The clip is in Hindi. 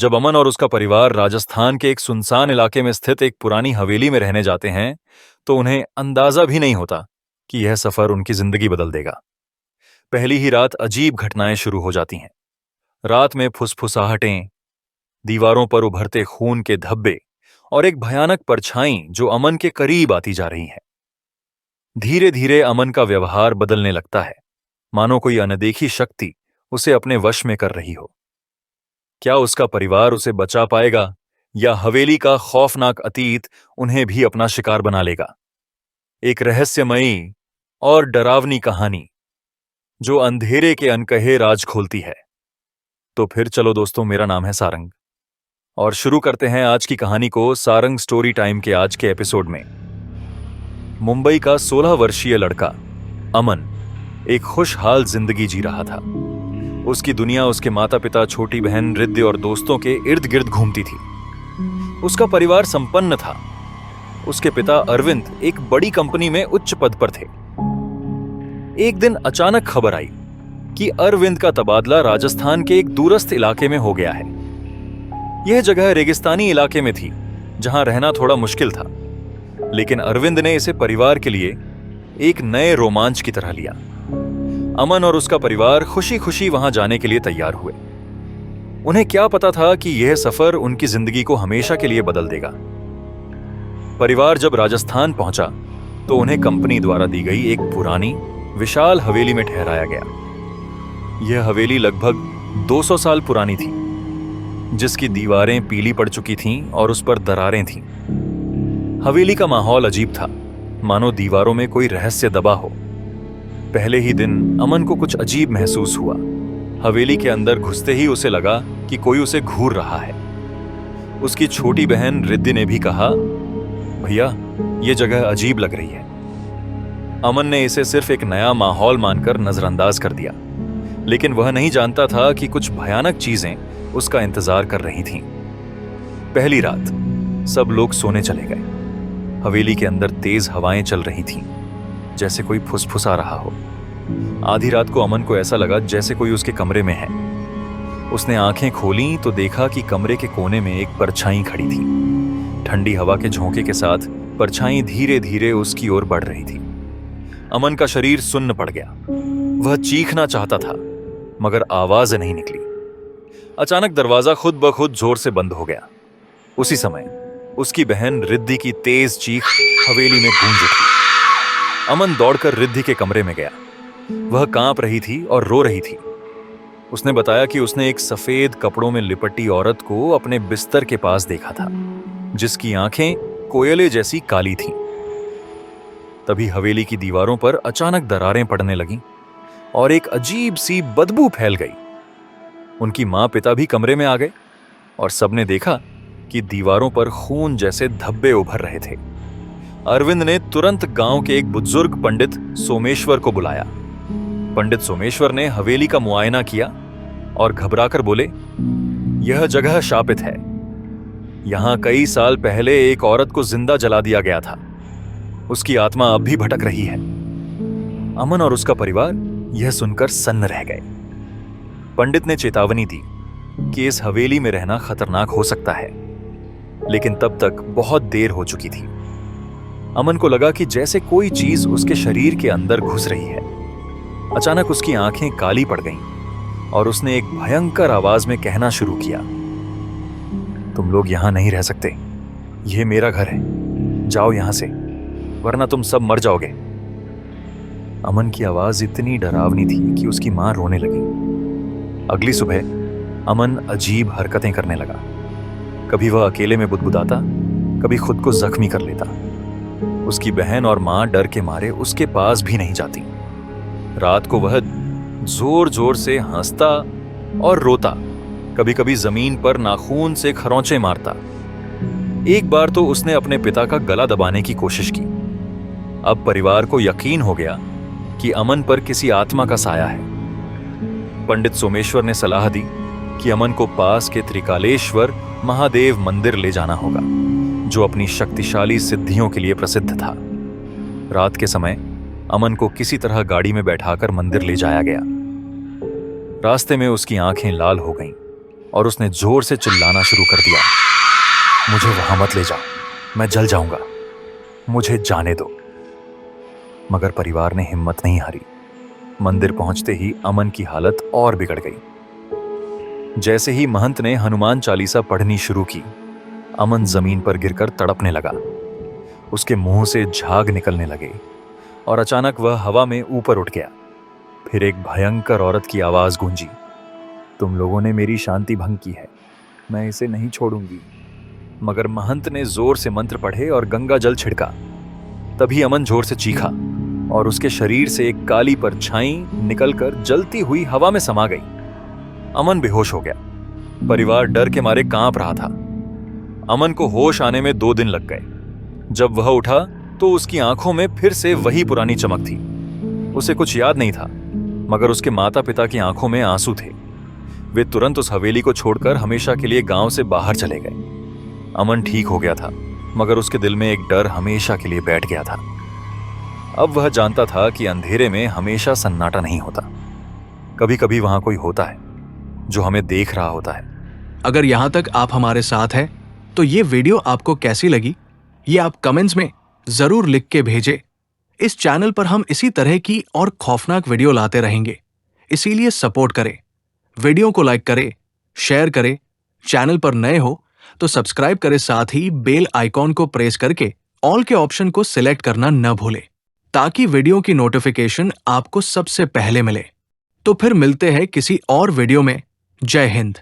जब अमन और उसका परिवार राजस्थान के एक सुनसान इलाके में स्थित एक पुरानी हवेली में रहने जाते हैं, तो उन्हें अंदाजा भी नहीं होता कि यह सफर उनकी जिंदगी बदल देगा। पहली ही रात अजीब घटनाएं शुरू हो जाती हैं। रात में फुसफुसाहटें, दीवारों पर उभरते खून के धब्बे और एक भयानक परछाई जो अमन के करीब आती जा रही है। धीरे धीरे अमन का व्यवहार बदलने लगता है, मानो कोई अनदेखी शक्ति उसे अपने वश में कर रही हो। क्या उसका परिवार उसे बचा पाएगा, या हवेली का खौफनाक अतीत उन्हें भी अपना शिकार बना लेगा? एक रहस्यमयी और डरावनी कहानी जो अंधेरे के अनकहे राज खोलती है। तो फिर चलो दोस्तों, मेरा नाम है सारंग और शुरू करते हैं आज की कहानी को सारंग स्टोरी टाइम के आज के एपिसोड में। मुंबई का 16 वर्षीय लड़का अमन एक खुशहाल जिंदगी जी रहा था। उसकी दुनिया उसके माता पिता, छोटी बहन रिद्धि और दोस्तों के इर्द गिर्द घूमती थी। उसका परिवार संपन्न था। उसके पिता अरविंद एक बड़ी कंपनी में उच्च पद पर थे। एक दिन अचानक खबर आई कि अरविंद का तबादला राजस्थान के एक दूरस्थ इलाके में हो गया है। यह जगह रेगिस्तानी इलाके में थी, जहां रहना थोड़ा मुश्किल था, लेकिन अरविंद ने इसे परिवार के लिए एक नए रोमांच की तरह लिया। अमन और उसका परिवार खुशी खुशी वहां जाने के लिए तैयार हुए। उन्हें क्या पता था कि यह सफर उनकी जिंदगी को हमेशा के लिए बदल देगा। परिवार जब राजस्थान पहुंचा तो उन्हें कंपनी द्वारा दी गई एक पुरानी विशाल हवेली में ठहराया गया। यह हवेली लगभग 200 साल पुरानी थी, जिसकी दीवारें पीली पड़ चुकी थीं और उस पर दरारें थीं। हवेली का माहौल अजीब था, मानो दीवारों में कोई रहस्य दबा हो। पहले ही दिन अमन को कुछ अजीब महसूस हुआ। हवेली के अंदर घुसते ही उसे लगा कि कोई उसे घूर रहा है। उसकी छोटी बहन रिद्धि ने भी कहा, भैया ये जगह अजीब लग रही है। अमन ने इसे सिर्फ एक नया माहौल मानकर नजरअंदाज कर दिया, लेकिन वह नहीं जानता था कि कुछ भयानक चीजें उसका इंतजार कर रही थीं। पहली रात सब लोग सोने चले गए। हवेली के अंदर तेज हवाएं चल रही थीं, जैसे कोई फुसफुसा रहा हो। आधी रात को अमन को ऐसा लगा जैसे कोई उसके कमरे में है। उसने आंखें खोलीं तो देखा कि कमरे के कोने में एक परछाई खड़ी थी। ठंडी हवा के झोंके के साथ परछाई धीरे धीरे उसकी ओर बढ़ रही थी। अमन का शरीर सुन्न पड़ गया। वह चीखना चाहता था, मगर आवाज नहीं निकली। अचानक दरवाजा खुद ब खुद जोर से बंद हो गया। उसी समय उसकी बहन रिद्धि की तेज चीख हवेली में गूंज उठी। अमन दौड़कर रिद्धि के कमरे में गया। वह कांप रही थी और रो रही थी। उसने बताया कि उसने एक सफेद कपड़ों में लिपटी औरत को अपने बिस्तर के पास देखा था, जिसकी आंखें कोयले जैसी काली थीं। तभी हवेली की दीवारों पर अचानक दरारें पड़ने लगीं और एक अजीब सी बदबू फैल गई। उनकी मां पिता भी कमरे में आ गए और सबने देखा कि दीवारों पर खून जैसे धब्बे उभर रहे थे। अरविंद ने तुरंत गांव के एक बुजुर्ग पंडित सोमेश्वर को बुलाया। पंडित सोमेश्वर ने हवेली का मुआयना किया और घबराकर बोले, यह जगह शापित है। यहां कई साल पहले एक औरत को जिंदा जला दिया गया था। उसकी आत्मा अब भी भटक रही है। अमन और उसका परिवार यह सुनकर सन्न रह गए। पंडित ने चेतावनी दी कि इस हवेली में रहना खतरनाक हो सकता है, लेकिन तब तक बहुत देर हो चुकी थी। अमन को लगा कि जैसे कोई चीज उसके शरीर के अंदर घुस रही है। अचानक उसकी आंखें काली पड़ गईं और उसने एक भयंकर आवाज में कहना शुरू किया, तुम लोग यहां नहीं रह सकते। यह मेरा घर है। जाओ यहां से, वरना तुम सब मर जाओगे। अमन की आवाज इतनी डरावनी थी कि उसकी मां रोने लगी। अगली सुबह अमन अजीब हरकतें करने लगा। कभी वह अकेले में बुदबुदाता, कभी खुद को जख्मी कर लेता। उसकी बहन और मां डर के मारे उसके पास भी नहीं जाती। रात को वह जोर जोर से हंसता और रोता, कभी कभी जमीन पर नाखून से खरोंचे मारता। एक बार तो उसने अपने पिता का गला दबाने की कोशिश की। अब परिवार को यकीन हो गया कि अमन पर किसी आत्मा का साया है। पंडित सोमेश्वर ने सलाह दी कि अमन को पास के त्रिकालेश्वर महादेव मंदिर ले जाना होगा, जो अपनी शक्तिशाली सिद्धियों के लिए प्रसिद्ध था। रात के समय अमन को किसी तरह गाड़ी में बैठाकर मंदिर ले जाया गया। रास्ते में उसकी आंखें लाल हो गईं और उसने जोर से चिल्लाना शुरू कर दिया, मुझे वहां मत ले जाओ, मैं जल जाऊंगा, मुझे जाने दो। मगर परिवार ने हिम्मत नहीं हारी। मंदिर पहुंचते ही अमन की हालत और बिगड़ गई। जैसे ही महंत ने हनुमान चालीसा पढ़नी शुरू की, अमन जमीन पर गिरकर तड़पने लगा। उसके मुंह से झाग निकलने लगे और अचानक वह हवा में ऊपर उठ गया। फिर एक भयंकर औरत की आवाज गूंजी, तुम लोगों ने मेरी शांति भंग की है, मैं इसे नहीं छोड़ूंगी। मगर महंत ने जोर से मंत्र पढ़े और गंगा जल छिड़का। तभी अमन जोर से चीखा और उसके शरीर से एक काली परछाई निकलकर जलती हुई हवा में समा गई। अमन बेहोश हो गया। परिवार डर के मारे कांप रहा था। अमन को होश आने में 2 दिन लग गए। जब वह उठा तो उसकी आंखों में फिर से वही पुरानी चमक थी। उसे कुछ याद नहीं था, मगर उसके माता पिता की आंखों में आंसू थे। वे तुरंत उस हवेली को छोड़कर हमेशा के लिए गांव से बाहर चले गए। अमन ठीक हो गया था, मगर उसके दिल में एक डर हमेशा के लिए बैठ गया था। अब वह जानता था कि अंधेरे में हमेशा सन्नाटा नहीं होता। कभी कभी वहां कोई होता है जो हमें देख रहा होता है। अगर यहां तक आप हमारे साथ हैं, तो ये वीडियो आपको कैसी लगी, ये आप कमेंट्स में जरूर लिख के भेजें। इस चैनल पर हम इसी तरह की और खौफनाक वीडियो लाते रहेंगे, इसीलिए सपोर्ट करें। वीडियो को लाइक करें, शेयर करें। चैनल पर नए हो तो सब्सक्राइब करें, साथ ही बेल आइकॉन को प्रेस करके ऑल के ऑप्शन को सिलेक्ट करना न भूलें, ताकि वीडियो की नोटिफिकेशन आपको सबसे पहले मिले। तो फिर मिलते हैं किसी और वीडियो में। जय हिंद।